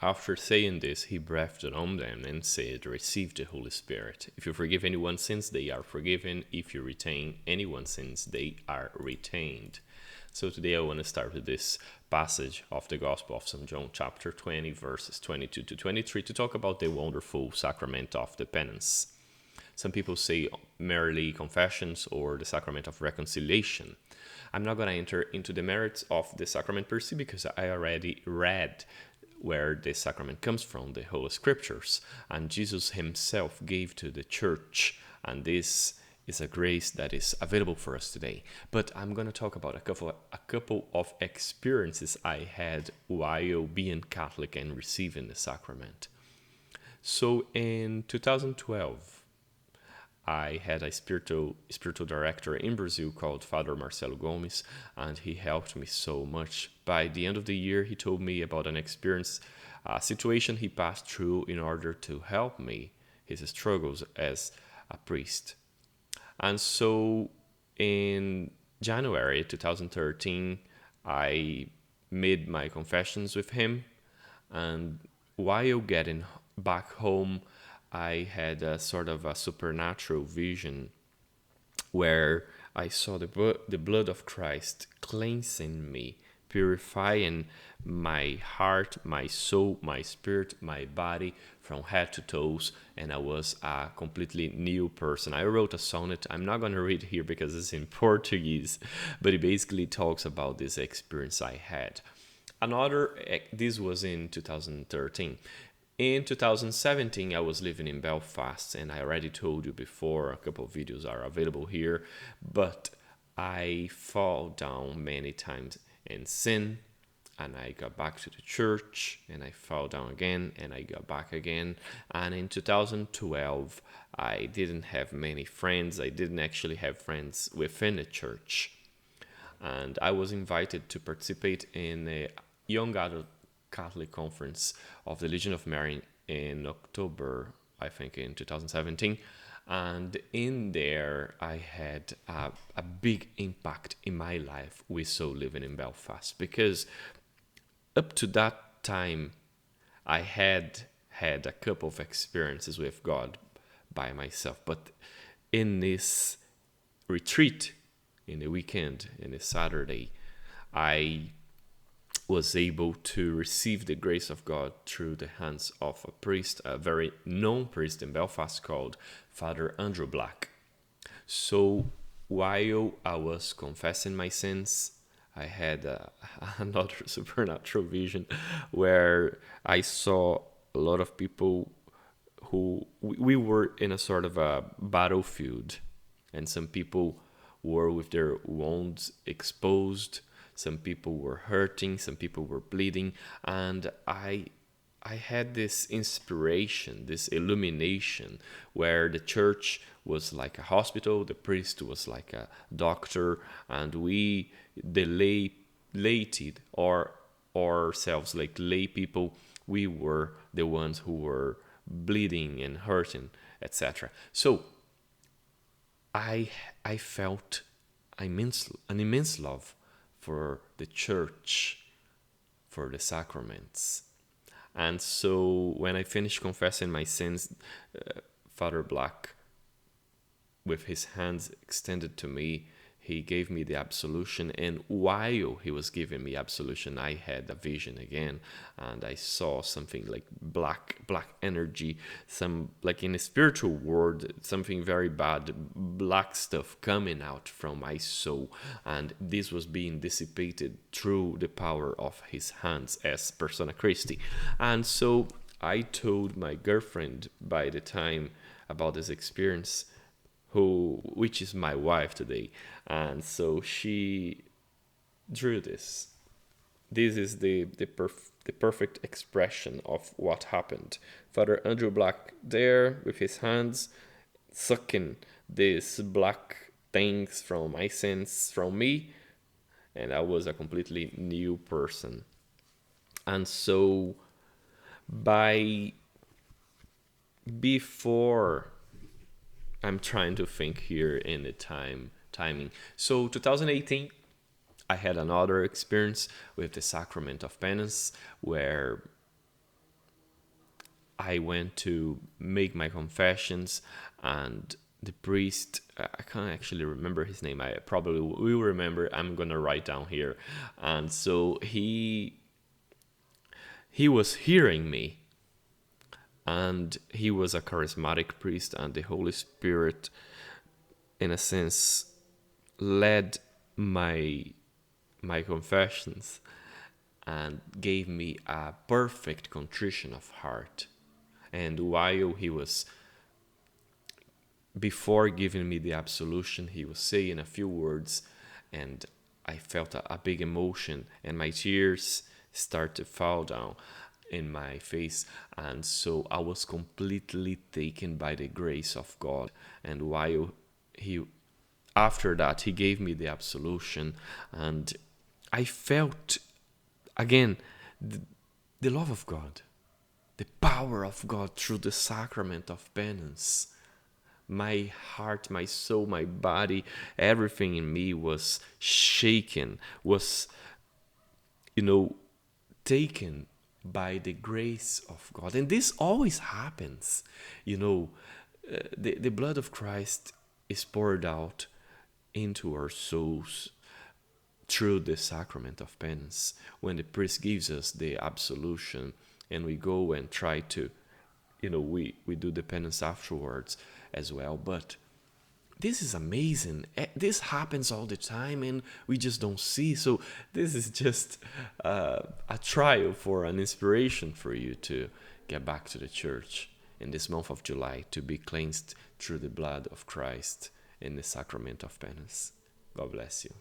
After saying this, he breathed on them and said, "Receive the Holy Spirit. If you forgive anyone's sins, they are forgiven. If you retain anyone's sins, they are retained." So today I want to start with this passage of the Gospel of St. John, chapter 20, verses 22 to 23, to talk about the wonderful sacrament of the penance. Some people say merely confessions or the sacrament of reconciliation. I'm not going to enter into the merits of the sacrament per se because I already read where this sacrament comes from, the Holy Scriptures, and Jesus himself gave to the church, and this is a grace that is available for us today. But I'm going to talk about a couple of experiences I had while being Catholic and receiving the sacrament. So in 2012, I had a spiritual director in Brazil called Fr Marcelo Gomes, and he helped me so much. By the end of the year, he told me about an experience, a situation he passed through in order to help me, his struggles as a priest. And so in January 2013, I made my confessions with him, and while getting back home, I had a sort of a supernatural vision where I saw the blood of Christ cleansing me, purifying my heart, my soul, my spirit, my body from head to toes, and I was a completely new person. I wrote a sonnet. I'm not going to read here because it's in Portuguese, but it basically talks about this experience I had. This was in 2013. In 2017, I was living in Belfast, and I already told you before, a couple of videos are available here, but I fall down many times in sin, and I got back to the church, and I fell down again, and I got back again. And in 2012, I didn't have many friends. I didn't actually have friends within the church. And I was invited to participate in a young adult Catholic conference of the Legion of Mary in October, I think in 2017. And in there, I had a big impact in my life with so living in Belfast, because up to that time, I had a couple of experiences with God by myself. But in this retreat, in the weekend, in the Saturday, I was able to receive the grace of God through the hands of a priest, a very known priest in Belfast called Father Andrew Black. So while I was confessing my sins, I had another supernatural vision where I saw a lot of people who we were in a sort of a battlefield, and some people were with their wounds exposed. Some people were hurting, some people were bleeding, and I had this inspiration, this illumination, where the church was like a hospital, the priest was like a doctor, and we, the laity, or ourselves, like lay people, we were the ones who were bleeding and hurting, etc. So I felt an immense love for the church, for the sacraments. And so when I finished confessing my sins, Father Black, with his hands extended to me, he gave me the absolution. And while he was giving me absolution, I had a vision again, and I saw something like black energy, some, like in a spiritual world, something very bad, black stuff coming out from my soul, and this was being dissipated through the power of his hands as persona Christi. And so I told my girlfriend by the time about this experience, which is my wife today, and so she drew this. This is the perfect expression of what happened. Father Andrew Black there with his hands sucking these black things from my sins from me, and I was a completely new person. And so before, I'm trying to think here in the timing. So 2018, I had another experience with the Sacrament of Penance, where I went to make my confessions, and the priest, I can't actually remember his name. I probably will remember. I'm gonna write down here. And so he was hearing me, and he was a charismatic priest, and the Holy Spirit, in a sense, led my confessions and gave me a perfect contrition of heart. And while he was, before giving me the absolution, he was saying a few words, and I felt a big emotion, and my tears started to fall down in my face. And so I was completely taken by the grace of God. And while after that, he gave me the absolution, and I felt again the love of God, the power of God through the sacrament of penance. My heart, my soul, my body, everything in me was shaken, was, taken by the grace of God. And this always happens. The blood of Christ is poured out into our souls through the sacrament of penance. When the priest gives us the absolution, and we go and try to, we do the penance afterwards as well. But this is amazing. This happens all the time, and we just don't see. So this is just a trial for an inspiration for you to get back to the church in this month of July, to be cleansed through the blood of Christ in the sacrament of penance. God bless you.